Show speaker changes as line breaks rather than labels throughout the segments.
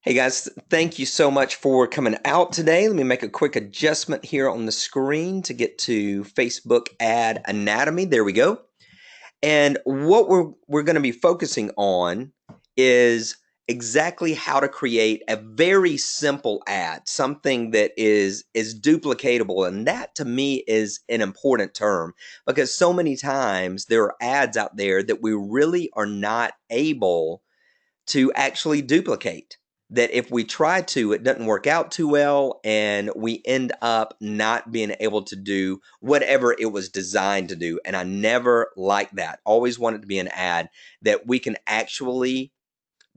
Hey guys, thank you so much for coming out today. Let me make a quick adjustment here on the screen to get to Facebook ad anatomy. There we go. And what we're going to be focusing on is exactly how to create a very simple ad, something that is duplicatable. And that to me is an important term because so many times there are ads out there that we really are not able to actually duplicate. That if we try to, it doesn't work out too well, and we end up not being able to do whatever it was designed to do. And I never liked that. Always wanted to be an ad that we can actually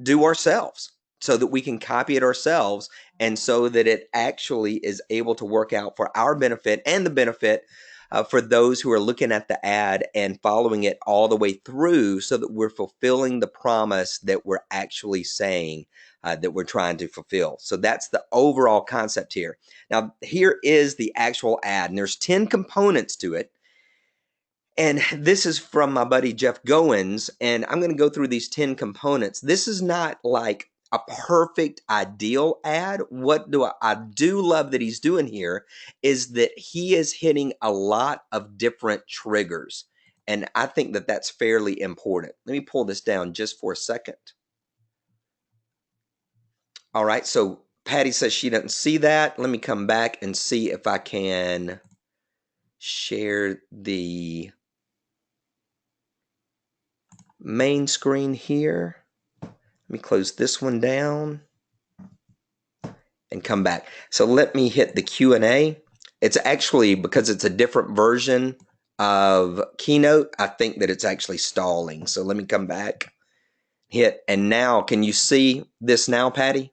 do ourselves so that we can copy it ourselves and so that it actually is able to work out for our benefit and the benefit for those who are looking at the ad and following it all the way through so that we're fulfilling the promise that we're actually saying that we're trying to fulfill. So that's the overall concept here. Now, here is the actual ad, and there's 10 components to it. And this is from my buddy Jeff Goins, and I'm going to go through these 10 components. This is not like a perfect ideal ad. What do I do love that he's doing here is that he is hitting a lot of different triggers. And I think that that's fairly important. Let me pull this down just for a second. All right, so Patty says she doesn't see that. Let me come back and see if I can share the main screen here. Let me close this one down and come back. So let me hit the Q&A. It's actually, because it's a different version of Keynote, I think that it's actually stalling. So let me come back, hit, and now, can you see this now, Patty?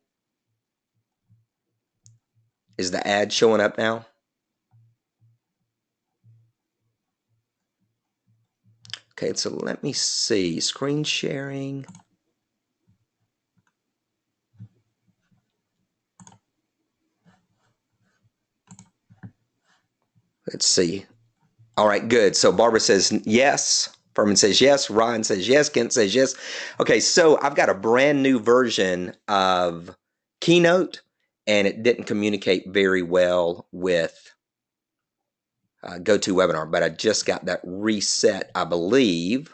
Is the ad showing up now? Okay, so let me see, screen sharing. Let's see. All right, good. So Barbara says yes. Furman says yes. Ryan says yes. Kent says yes. Okay, so I've got a brand new version of Keynote, and it didn't communicate very well with GoToWebinar, but I just got that reset, I believe.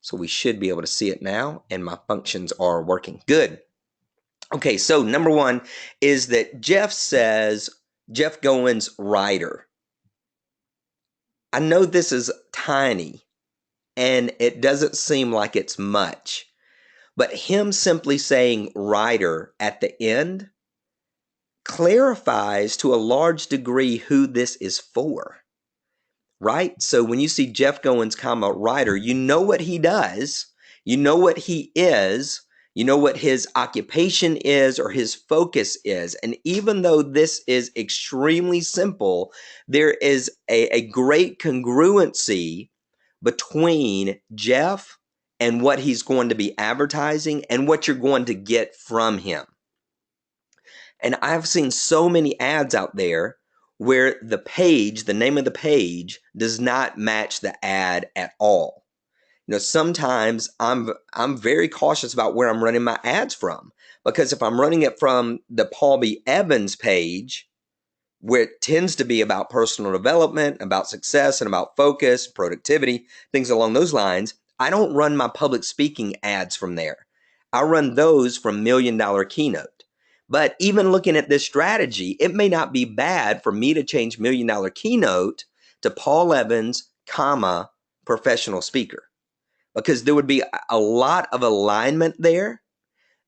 So we should be able to see it now, and my functions are working. Good. Okay, so number one is that Jeff says, Jeff Goins writer. I know this is tiny, and it doesn't seem like it's much, but him simply saying writer at the end clarifies to a large degree who this is for, right? So when you see Jeff Goins, comma, writer, you know what he does, you know what he is, you know what his occupation is or his focus is. And even though this is extremely simple, there is a great congruency between Jeff and what he's going to be advertising and what you're going to get from him. And I've seen so many ads out there where the page, the name of the page, does not match the ad at all. You know, sometimes I'm very cautious about where I'm running my ads from, because if I'm running it from the Paul B. Evans page, where it tends to be about personal development, about success, and about focus, productivity, things along those lines, I don't run my public speaking ads from there. I run those from Million Dollar Keynote. But even looking at this strategy, it may not be bad for me to change Million Dollar Keynote to Paul Evans, comma, professional speaker, because there would be a lot of alignment there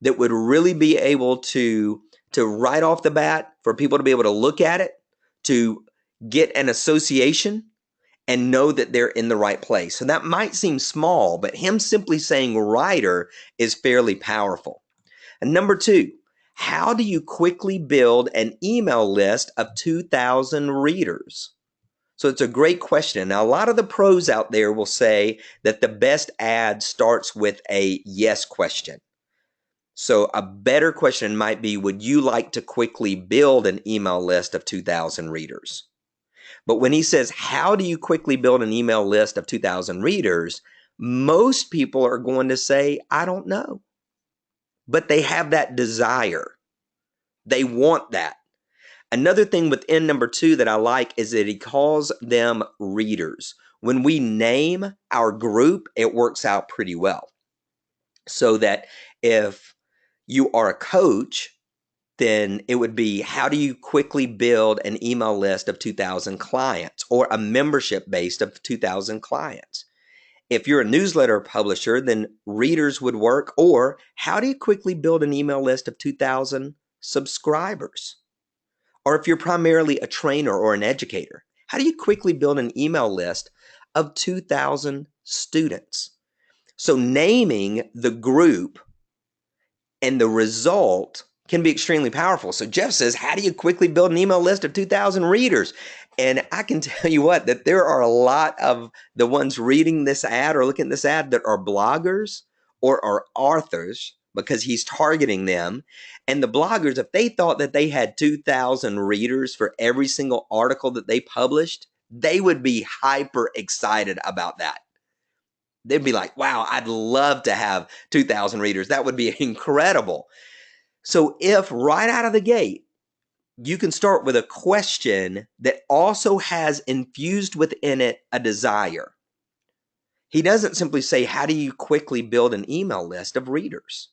that would really be able to right off the bat, for people to be able to look at it, to get an association and know that they're in the right place. So that might seem small, but him simply saying writer is fairly powerful. And number two, how do you quickly build an email list of 2,000 readers? So it's a great question. Now, a lot of the pros out there will say that the best ad starts with a yes question. So a better question might be, would you like to quickly build an email list of 2,000 readers? But when he says, how do you quickly build an email list of 2,000 readers? Most people are going to say, I don't know. But they have that desire. They want that. Another thing within number 2 that I like is that he calls them readers. When we name our group, it works out pretty well. So that if you are a coach, then it would be, how do you quickly build an email list of 2,000 clients or a membership base of 2,000 clients? If you're a newsletter publisher, then readers would work. Or how do you quickly build an email list of 2,000 subscribers? Or if you're primarily a trainer or an educator, how do you quickly build an email list of 2,000 students? So naming the group and the result can be extremely powerful. So Jeff says, how do you quickly build an email list of 2,000 readers? And I can tell you what, that there are a lot of the ones reading this ad or looking at this ad that are bloggers or are authors, because he's targeting them. And the bloggers, if they thought that they had 2,000 readers for every single article that they published, they would be hyper excited about that. They'd be like, wow, I'd love to have 2,000 readers. That would be incredible. So if right out of the gate, you can start with a question that also has infused within it a desire. He doesn't simply say, how do you quickly build an email list of readers?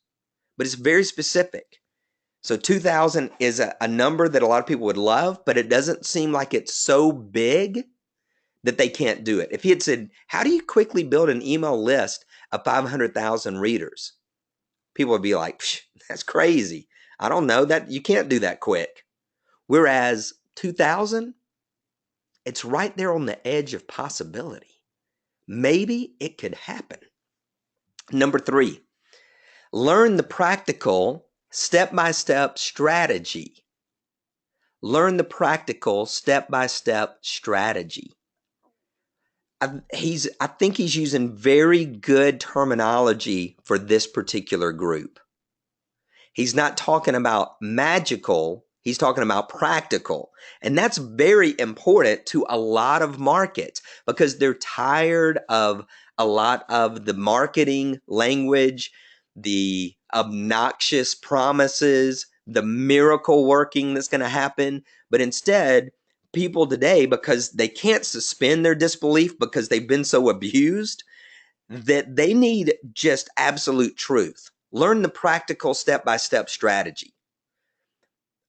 But it's very specific. So 2,000 is a number that a lot of people would love, but it doesn't seem like it's so big that they can't do it. If he had said, how do you quickly build an email list of 500,000 readers? People would be like, that's crazy. I don't know, that you can't do that quick. Whereas 2,000, it's right there on the edge of possibility. Maybe it could happen. Number 3, learn the practical step-by-step strategy. Learn the practical step-by-step strategy. I think he's using very good terminology for this particular group. He's not talking about magical, he's talking about practical. And that's very important to a lot of markets because they're tired of a lot of the marketing language, the obnoxious promises, the miracle working that's going to happen. But instead, people today, because they can't suspend their disbelief because they've been so abused, that they need just absolute truth. Learn the practical step-by-step strategy.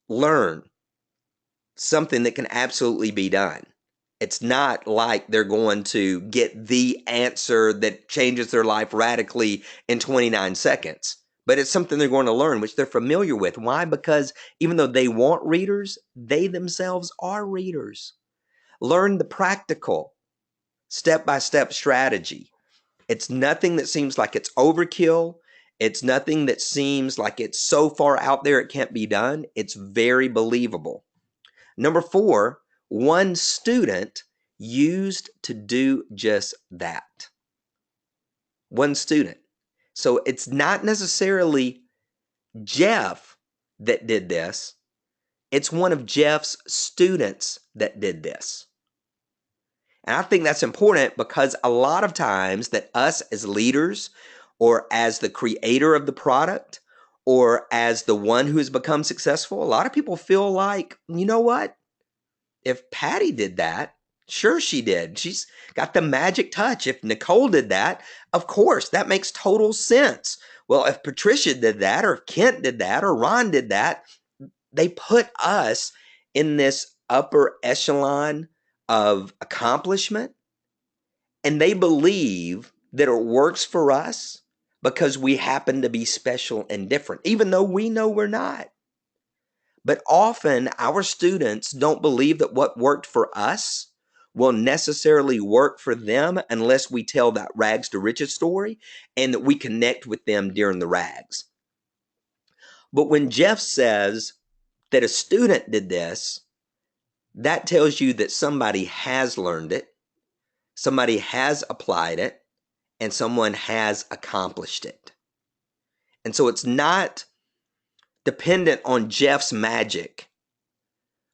Learn something that can absolutely be done. It's not like they're going to get the answer that changes their life radically in 29 seconds. But it's something they're going to learn, which they're familiar with. Why? Because even though they want readers, they themselves are readers. Learn the practical step-by-step strategy. It's nothing that seems like it's overkill. It's nothing that seems like it's so far out there it can't be done. It's very believable. Number 4, one student used to do just that. One student. So it's not necessarily Jeff that did this. It's one of Jeff's students that did this. And I think that's important because a lot of times that us as leaders or as the creator of the product or as the one who has become successful, a lot of people feel like, you know what? If Patty did that, sure she did. She's got the magic touch. If Nicole did that, of course, that makes total sense. Well, if Patricia did that or if Kent did that or Ron did that, they put us in this upper echelon of accomplishment, and they believe that it works for us because we happen to be special and different, even though we know we're not. But often our students don't believe that what worked for us will necessarily work for them unless we tell that rags to riches story and that we connect with them during the rags. But when Jeff says that a student did this, that tells you that somebody has learned it, somebody has applied it, and someone has accomplished it. And so it's not dependent on Jeff's magic,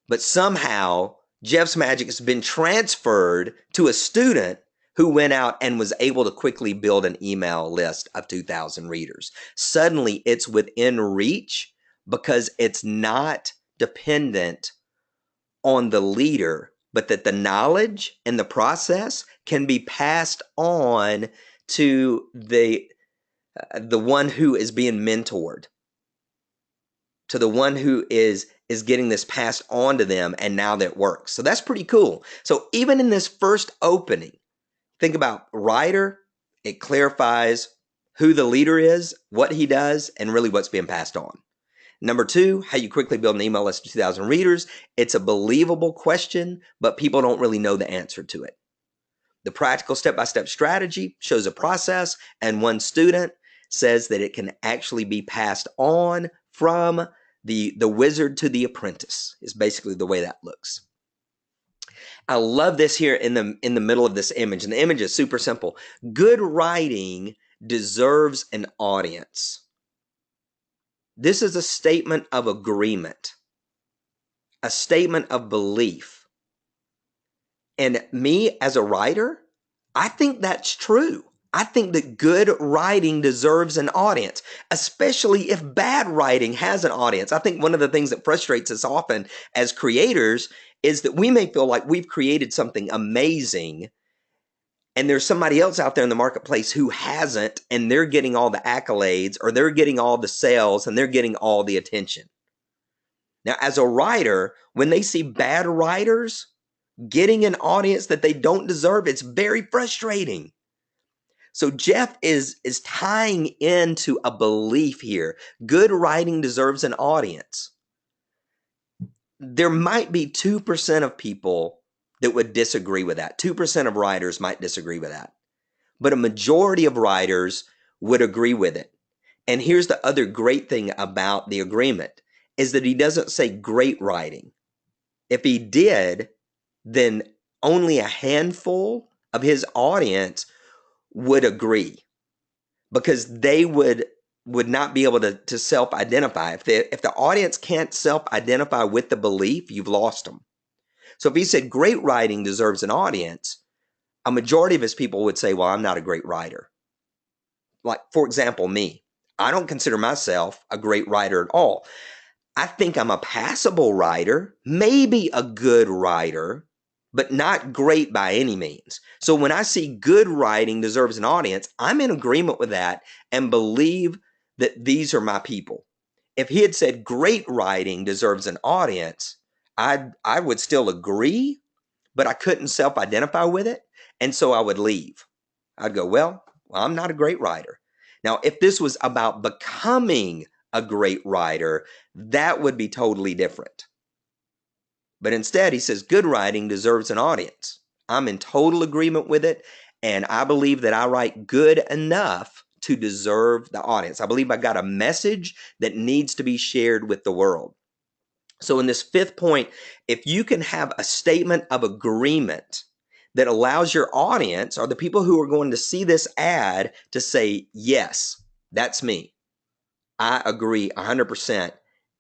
but somehow Jeff's magic has been transferred to a student who went out and was able to quickly build an email list of 2,000 readers. Suddenly it's within reach because it's not dependent on the leader, but that the knowledge and the process can be passed on to the one who is being mentored, to the one who is getting this passed on to them, and now that works. So that's pretty cool. So even in this first opening, think about writer, it clarifies who the leader is, what he does, and really what's being passed on. Number two, how you quickly build an email list to 2,000 readers. It's a believable question, but people don't really know the answer to it. The practical step-by-step strategy shows a process, and one student says that it can actually be passed on from the wizard to the apprentice, is basically the way that looks. I love this here in the middle of this image, and the image is super simple. Good writing deserves an audience. This is a statement of agreement, a statement of belief. And me as a writer, I think that's true. I think that good writing deserves an audience, especially if bad writing has an audience. I think one of the things that frustrates us often as creators is that we may feel like we've created something amazing and there's somebody else out there in the marketplace who hasn't, and they're getting all the accolades, or they're getting all the sales, and they're getting all the attention. Now, as a writer, when they see bad writers getting an audience that they don't deserve, it's very frustrating. So Jeff is tying into a belief here. Good writing deserves an audience. There might be 2% of people that would disagree with that. 2% of writers might disagree with that. But a majority of writers would agree with it. And here's the other great thing about the agreement is that he doesn't say great writing. If he did, then only a handful of his audience would agree, because they would not be able to self-identify. If the audience can't self-identify with the belief, you've lost them. So if he said great writing deserves an audience, a majority of his people would say, well, I'm not a great writer. Like, for example, me. I don't consider myself a great writer at all. I think I'm a passable writer, maybe a good writer, but not great by any means. So when I see good writing deserves an audience, I'm in agreement with that and believe that these are my people. If he had said great writing deserves an audience, I would still agree, but I couldn't self-identify with it, and so I would leave. I'd go, well, I'm not a great writer. Now, if this was about becoming a great writer, that would be totally different. But instead, he says good writing deserves an audience. I'm in total agreement with it, and I believe that I write good enough to deserve the audience. I believe I got a message that needs to be shared with the world. So in this fifth point, if you can have a statement of agreement that allows your audience, or the people who are going to see this ad, to say, yes, that's me. I agree 100%,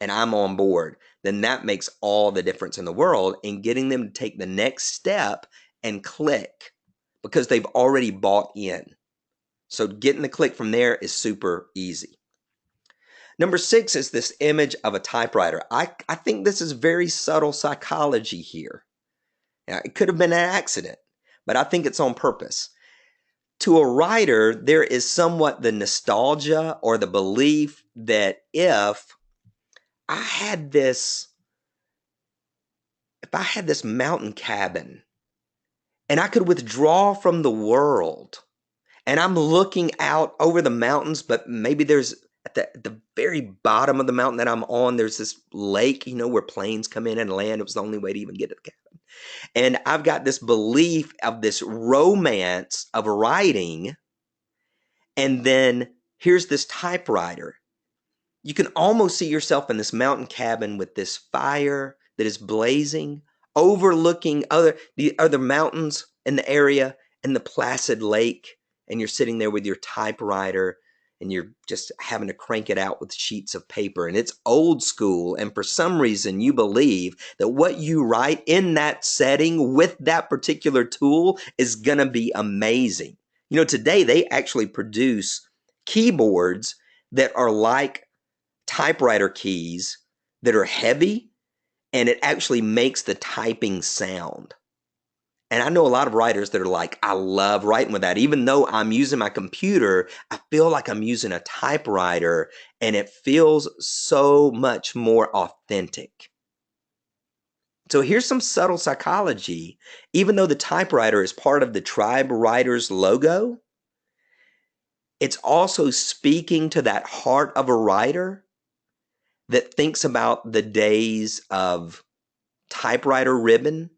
and I'm on board, then that makes all the difference in the world in getting them to take the next step and click, because they've already bought in. So getting the click from there is super easy. Number 6 is this image of a typewriter. I think this is very subtle psychology here. Now, it could have been an accident, but I think it's on purpose. To a writer, there is somewhat the nostalgia or the belief that if I had this mountain cabin and I could withdraw from the world, and I'm looking out over the mountains, but maybe there's at the very bottom of the mountain that I'm on, there's this lake, where planes come in and land. It was the only way to even get to the cabin. And I've got this belief of this romance of writing. And then here's this typewriter. You can almost see yourself in this mountain cabin with this fire that is blazing, overlooking the other mountains in the area and the placid lake. And you're sitting there with your typewriter and you're just having to crank it out with sheets of paper. And it's old school. And for some reason, you believe that what you write in that setting with that particular tool is going to be amazing. Today they actually produce keyboards that are like typewriter keys that are heavy, and it actually makes the typing sound. And I know a lot of writers that are like, I love writing with that. Even though I'm using my computer, I feel like I'm using a typewriter, and it feels so much more authentic. So here's some subtle psychology. Even though the typewriter is part of the Tribe Writers logo, it's also speaking to that heart of a writer that thinks about the days of typewriter ribbon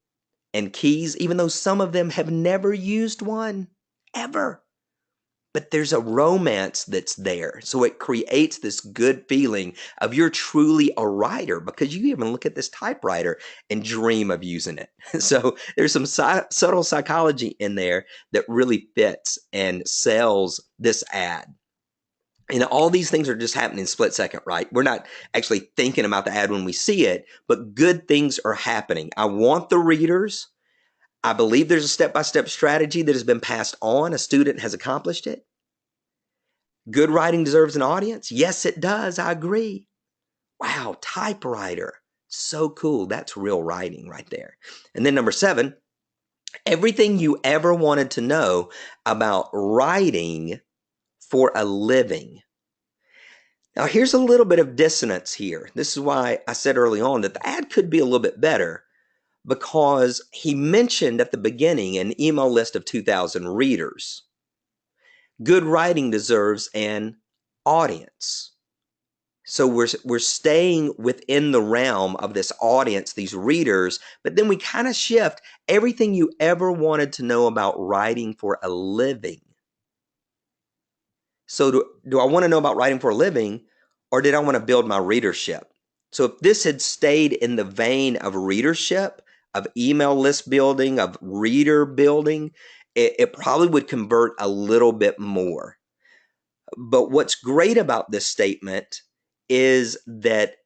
and keys, even though some of them have never used one, ever. But there's a romance that's there. So it creates this good feeling of you're truly a writer because you even look at this typewriter and dream of using it. So there's some subtle psychology in there that really fits and sells this ad. And all these things are just happening in split second, right? We're not actually thinking about the ad when we see it, but good things are happening. I want the readers. I believe there's a step-by-step strategy that has been passed on. A student has accomplished it. Good writing deserves an audience. Yes, it does. I agree. Wow, typewriter. So cool. That's real writing right there. And then number 7, everything you ever wanted to know about writing for a living. Now, here's a little bit of dissonance here. This is why I said early on that the ad could be a little bit better, because he mentioned at the beginning an email list of 2,000 readers. Good writing deserves an audience. So we're staying within the realm of this audience, these readers, but then we kind of shift everything you ever wanted to know about writing for a living. So do I want to know about writing for a living, or did I want to build my readership? So if this had stayed in the vein of readership, of email list building, of reader building, it probably would convert a little bit more. But what's great about this statement is that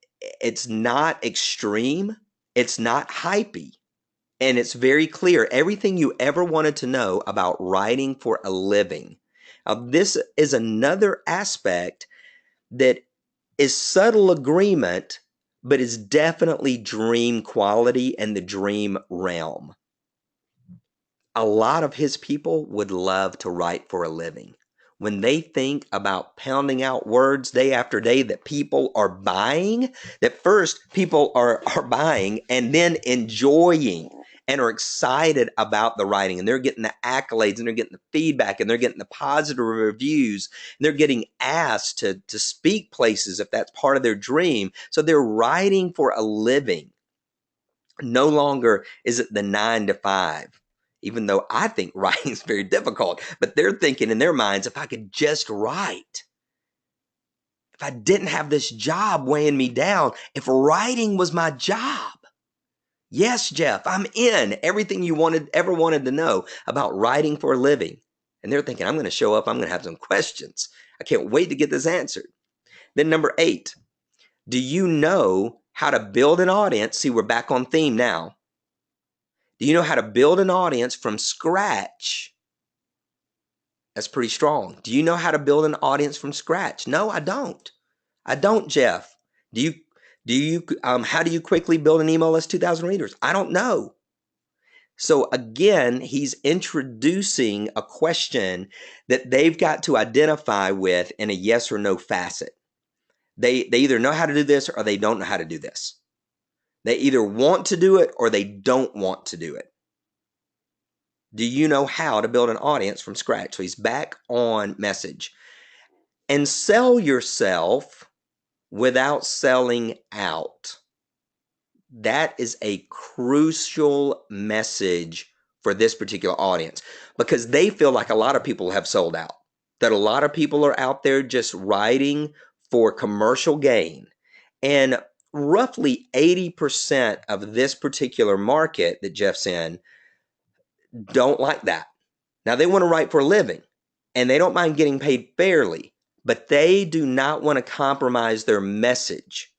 it's not extreme, it's not hypey, and it's very clear. Everything you ever wanted to know about writing for a living. Now, this is another aspect that is subtle agreement, but is definitely dream quality and the dream realm. A lot of his people would love to write for a living. When they think about pounding out words day after day that people are buying, that first people are buying and then enjoying and are excited about the writing, and they're getting the accolades and they're getting the feedback and they're getting the positive reviews and they're getting asked to speak places if that's part of their dream. So they're writing for a living. No longer is it the 9 to 5. Even though I think writing is very difficult, but they're thinking in their minds, if I could just write, if I didn't have this job weighing me down, if writing was my job. Yes, Jeff, I'm in. Everything you ever wanted to know about writing for a living. And they're thinking, I'm going to show up. I'm going to have some questions. I can't wait to get this answered. Then number 8, do you know how to build an audience? See, we're back on theme now. Do you know how to build an audience from scratch? That's pretty strong. Do you know how to build an audience from scratch? No, I don't. I don't, Jeff. How do you quickly build an email list 2,000 readers? I don't know. So again, he's introducing a question that they've got to identify with in a yes or no facet. They either know how to do this or they don't know how to do this. They either want to do it or they don't want to do it. Do you know how to build an audience from scratch? So he's back on message. And sell yourself without selling out. That is a crucial message for this particular audience, because they feel like a lot of people have sold out. That a lot of people are out there just writing for commercial gain. And roughly 80% of this particular market that Jeff's in don't like that. Now, they want to write for a living and they don't mind getting paid fairly, but they do not want to compromise their message.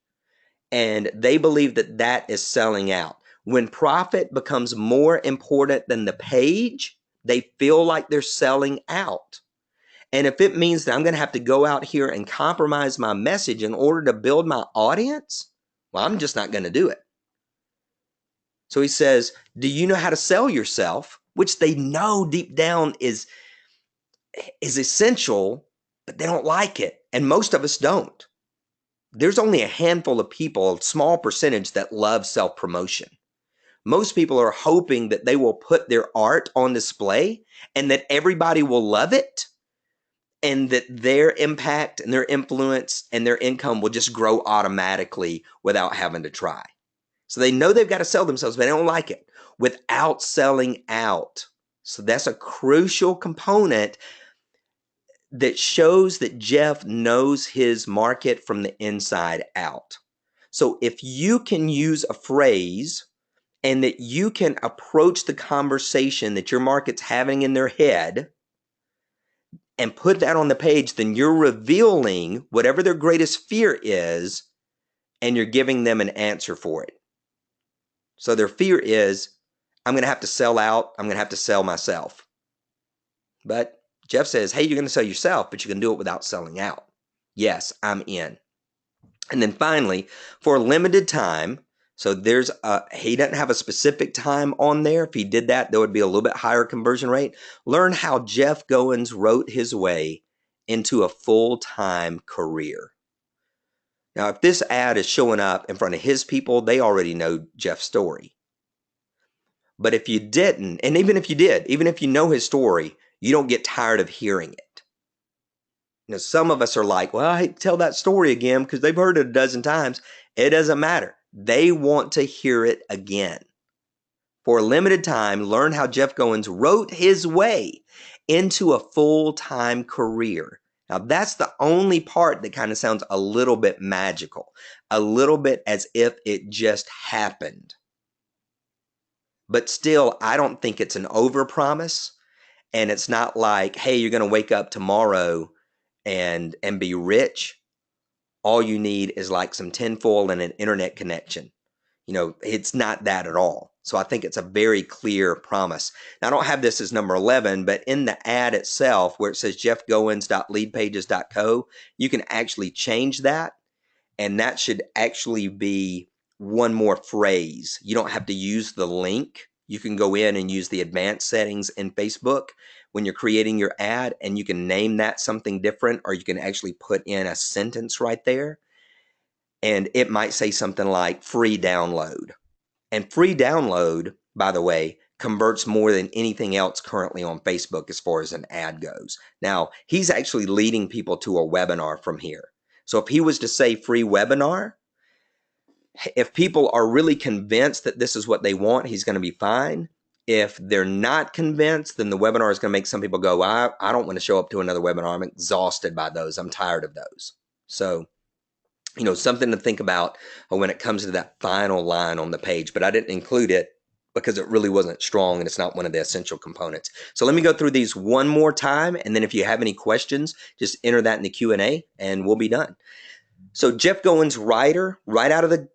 And they believe that that is selling out. When profit becomes more important than the page, they feel like they're selling out. And if it means that I'm going to have to go out here and compromise my message in order to build my audience, well, I'm just not going to do it. So he says, do you know how to sell yourself? Which they know deep down is essential, but they don't like it. And most of us don't. There's only a handful of people, a small percentage, that love self-promotion. Most people are hoping that they will put their art on display and that everybody will love it and that their impact and their influence and their income will just grow automatically without having to try. So they know they've got to sell themselves, but they don't like it without selling out. So that's a crucial component that shows that Jeff knows his market from the inside out. So if you can use a phrase and that you can approach the conversation that your market's having in their head and put that on the page, then you're revealing whatever their greatest fear is, and you're giving them an answer for it. So their fear is, I'm going to have to sell out. I'm going to have to sell myself. But Jeff says, hey, you're going to sell yourself, but you can do it without selling out. Yes, I'm in. And then finally, for a limited time, so he doesn't have a specific time on there. If he did that, there would be a little bit higher conversion rate. Learn how Jeff Goins wrote his way into a full-time career. Now, if this ad is showing up in front of his people, they already know Jeff's story. But if you didn't, and even if you did, even if you know his story, you don't get tired of hearing it. You know, some of us are like, well, I hate to tell that story again because they've heard it a dozen times. It doesn't matter. They want to hear it again. For a limited time, learn how Jeff Goins wrote his way into a full-time career. Now, that's the only part that kind of sounds a little bit magical, a little bit as if it just happened. But still, I don't think it's an overpromise. And it's not like, hey, you're going to wake up tomorrow and be rich. All you need is like some tinfoil and an internet connection. You know, it's not that at all. So I think it's a very clear promise. Now, I don't have this as number 11, but in the ad itself where it says jeffgoins.leadpages.co, you can actually change that. And that should actually be one more phrase. You don't have to use the link. You can go in and use the advanced settings in Facebook when you're creating your ad, and you can name that something different, or you can actually put in a sentence right there. And it might say something like free download. And free download, by the way, converts more than anything else currently on Facebook as far as an ad goes. Now, he's actually leading people to a webinar from here. So if he was to say free webinar, if people are really convinced that this is what they want, he's going to be fine. If they're not convinced, then the webinar is going to make some people go, I don't want to show up to another webinar. I'm exhausted by those. I'm tired of those. So, you know, something to think about when it comes to that final line on the page. But I didn't include it because it really wasn't strong and it's not one of the essential components. So let me go through these one more time. And then if you have any questions, just enter that in the Q&A and we'll be done. So Jeff Goins' writer, right out of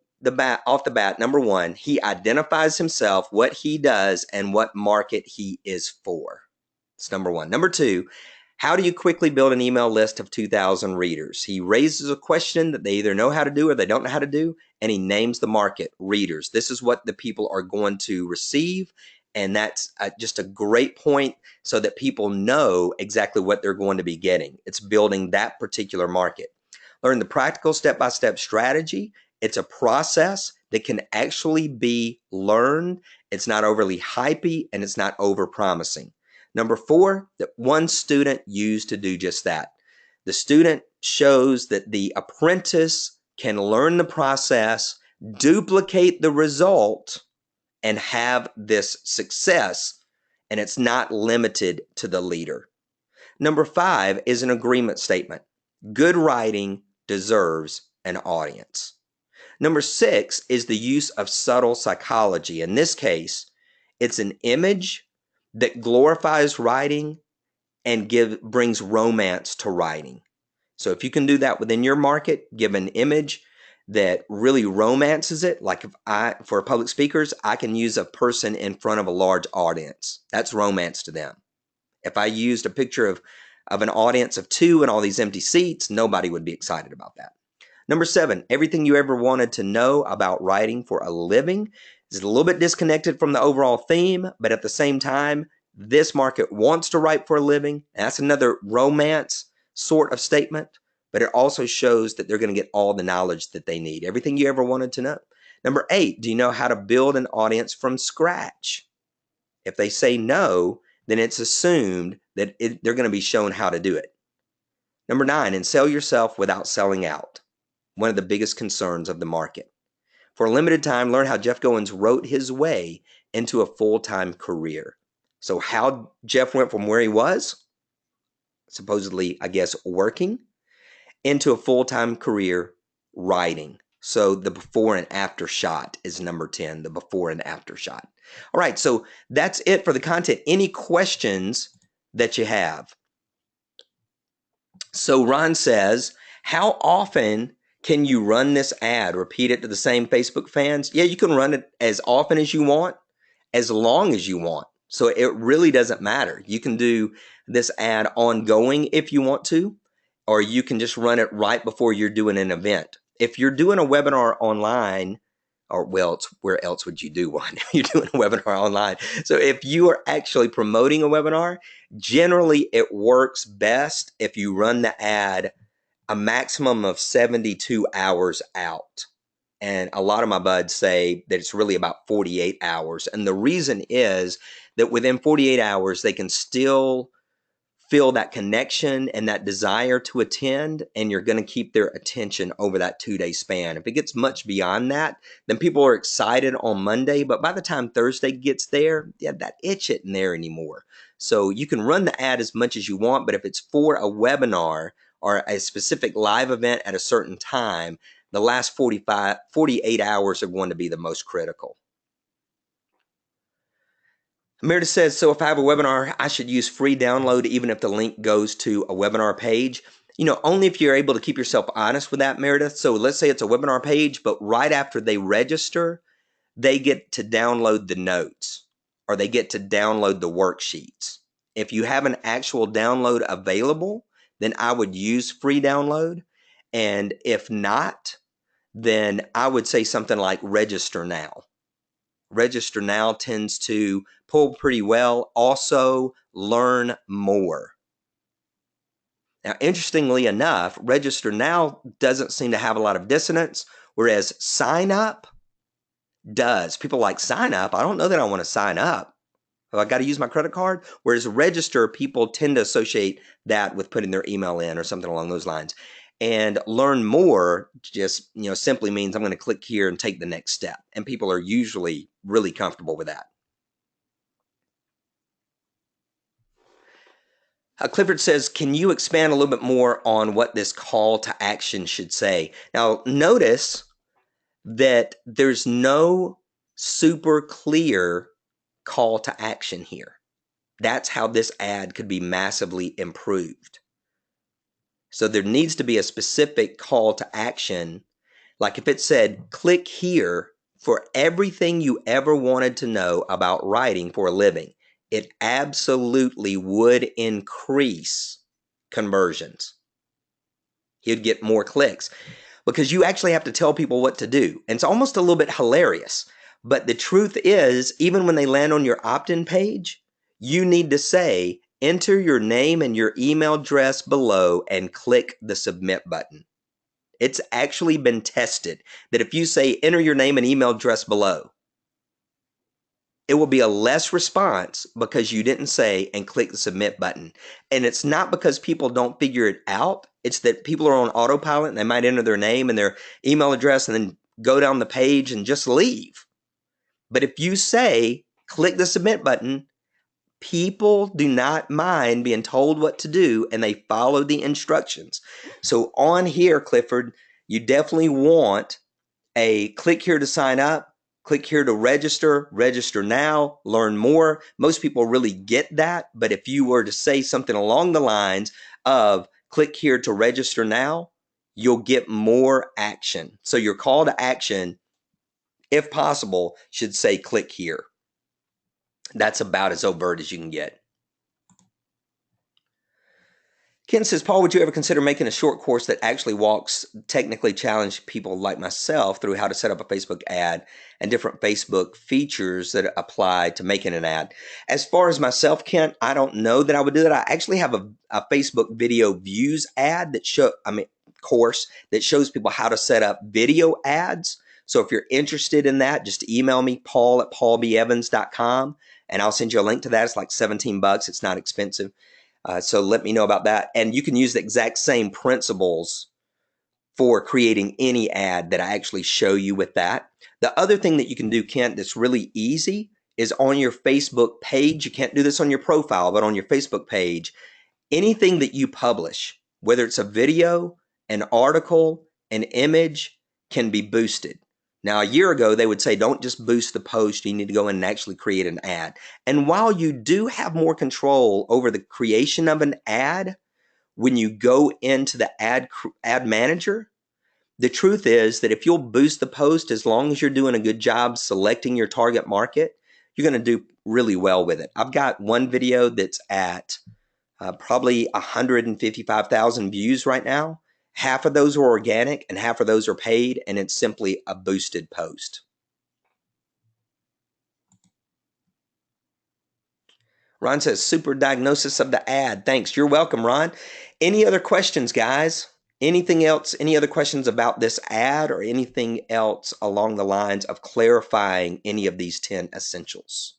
off the bat, number one, he identifies himself, what he does, and what market he is for. That's number one. Number two, how do you quickly build an email list of 2,000 readers? He raises a question that they either know how to do or they don't know how to do, and he names the market, readers. This is what the people are going to receive, and that's just a great point so that people know exactly what they're going to be getting. It's building that particular market. Learn the practical step-by-step strategy. It's a process that can actually be learned. It's not overly hypey and it's not over-promising. Number four, that one student used to do just that. The student shows that the apprentice can learn the process, duplicate the result, and have this success, and it's not limited to the leader. Number five is an agreement statement. Good writing deserves an audience. Number six is the use of subtle psychology. In this case, it's an image that glorifies writing and brings romance to writing. So if you can do that within your market, give an image that really romances it. Like for public speakers, I can use a person in front of a large audience. That's romance to them. If I used a picture of of an audience of 2 and all these empty seats, nobody would be excited about that. Number 7, everything you ever wanted to know about writing for a living is a little bit disconnected from the overall theme, but at the same time, this market wants to write for a living. And that's another romance sort of statement, but it also shows that they're going to get all the knowledge that they need, everything you ever wanted to know. Number 8, do you know how to build an audience from scratch? If they say no, then it's assumed that they're going to be shown how to do it. Number 9, and sell yourself without selling out. One of the biggest concerns of the market. For a limited time, learn how Jeff Goins wrote his way into a full-time career. So how Jeff went from where he was, supposedly, I guess, working, into a full-time career writing. So the before and after shot is number 10, the before and after shot. All right, so that's it for the content. Any questions that you have? So Ron says, how often can you run this ad? Repeat it to the same Facebook fans? Yeah, you can run it as often as you want, as long as you want. So it really doesn't matter. You can do this ad ongoing if you want to, or you can just run it right before you're doing an event. If you're doing a webinar online, or well, it's where else would you do one? You're doing a webinar online. So if you are actually promoting a webinar, generally it works best if you run the ad a maximum of 72 hours out. And a lot of my buds say that it's really about 48 hours. And the reason is that within 48 hours, they can still feel that connection and that desire to attend, and you're going to keep their attention over that 2-day span. If it gets much beyond that, then people are excited on Monday, but by the time Thursday gets there, yeah, that itch isn't there anymore. So you can run the ad as much as you want, but if it's for a webinar or a specific live event at a certain time, the last 48 hours are going to be the most critical. Meredith says, so if I have a webinar, I should use free download even if the link goes to a webinar page. You know, only if you're able to keep yourself honest with that, Meredith. So let's say it's a webinar page, but right after they register, they get to download the notes or they get to download the worksheets. If you have an actual download available, then I would use free download. And if not, then I would say something like register now. Register now tends to pull pretty well. Also, learn more. Now, interestingly enough, register now doesn't seem to have a lot of dissonance, whereas sign up does. People like sign up. I don't know that I want to sign up. I got to use my credit card. Whereas register, people tend to associate that with putting their email in or something along those lines. And learn more just, simply means I'm going to click here and take the next step. And people are usually really comfortable with that. Clifford says, can you expand a little bit more on what this call to action should say? Now, notice that there's no super clear call to action here. That's how this ad could be massively improved. So there needs to be a specific call to action. Like if it said, click here for everything you ever wanted to know about writing for a living, it absolutely would increase conversions. You'd get more clicks because you actually have to tell people what to do. And it's almost a little bit hilarious. But the truth is, even when they land on your opt-in page, you need to say, enter your name and your email address below and click the submit button. It's actually been tested that if you say, enter your name and email address below, it will be a less response because you didn't say and click the submit button. And it's not because people don't figure it out. It's that people are on autopilot and they might enter their name and their email address and then go down the page and just leave. But if you say, click the submit button, people do not mind being told what to do and they follow the instructions. So on here, Clifford, you definitely want a click here to sign up, click here to register, register now, learn more. Most people really get that. But if you were to say something along the lines of click here to register now, you'll get more action. So your call to action, if possible, should say click here. That's about as overt as you can get. Ken says, Paul, would you ever consider making a short course that actually walks technically challenged people like myself through how to set up a Facebook ad and different Facebook features that apply to making an ad? As far as myself, Ken, I don't know that I would do that. I actually have a Facebook video views ad course that shows people how to set up video ads. So if you're interested in that, just email me, paul@paulbevans.com, and I'll send you a link to that. It's like $17. It's not expensive. So let me know about that. And you can use the exact same principles for creating any ad that I actually show you with that. The other thing that you can do, Kent, that's really easy is on your Facebook page. You can't do this on your profile, but on your Facebook page, anything that you publish, whether it's a video, an article, an image, can be boosted. Now, a year ago, they would say, don't just boost the post. You need to go in and actually create an ad. And while you do have more control over the creation of an ad, when you go into the ad manager, the truth is that if you'll boost the post, as long as you're doing a good job selecting your target market, you're going to do really well with it. I've got one video that's at probably 155,000 views right now. Half of those are organic and half of those are paid, and it's simply a boosted post. Ron says, super diagnosis of the ad. Thanks. You're welcome, Ron. Any other questions, guys? Anything else? Any other questions about this ad or anything else along the lines of clarifying any of these 10 essentials?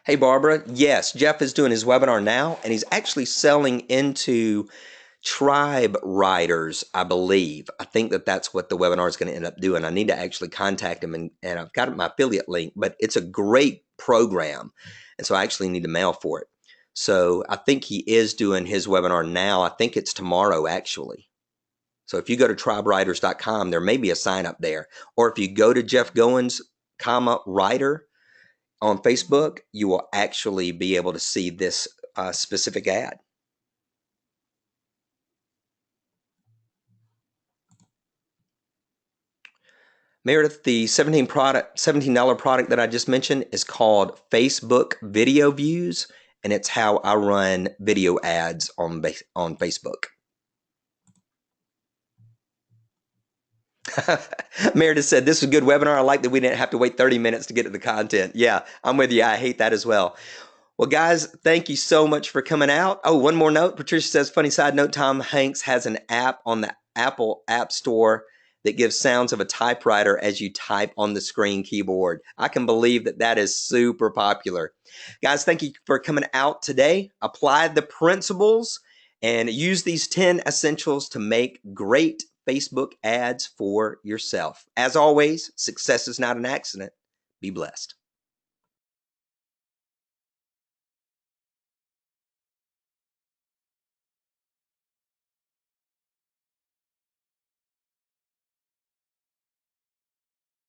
Hey, Barbara. Yes, Jeff is doing his webinar now, and he's actually selling into tribe writers, I believe. I think that that's what the webinar is going to end up doing. I need to actually contact him, and I've got my affiliate link, but it's a great program, and so I actually need to mail for it. So I think he is doing his webinar now. I think it's tomorrow, actually. So if you go to tribewriters.com, there may be a sign up there. Or if you go to Jeff Goins, writer on Facebook, you will actually be able to see this specific ad. Meredith, the $17 product that I just mentioned is called Facebook Video Views, and it's how I run video ads on Facebook. Meredith said, this was a good webinar. I like that we didn't have to wait 30 minutes to get to the content. Yeah, I'm with you. I hate that as well. Well, guys, thank you so much for coming out. Oh, one more note. Patricia says, funny side note, Tom Hanks has an app on the Apple App Store that gives sounds of a typewriter as you type on the screen keyboard. I can believe that that is super popular. Guys, thank you for coming out today. Apply the principles and use these 10 essentials to make great Facebook ads for yourself. As always, success is not an accident. Be blessed.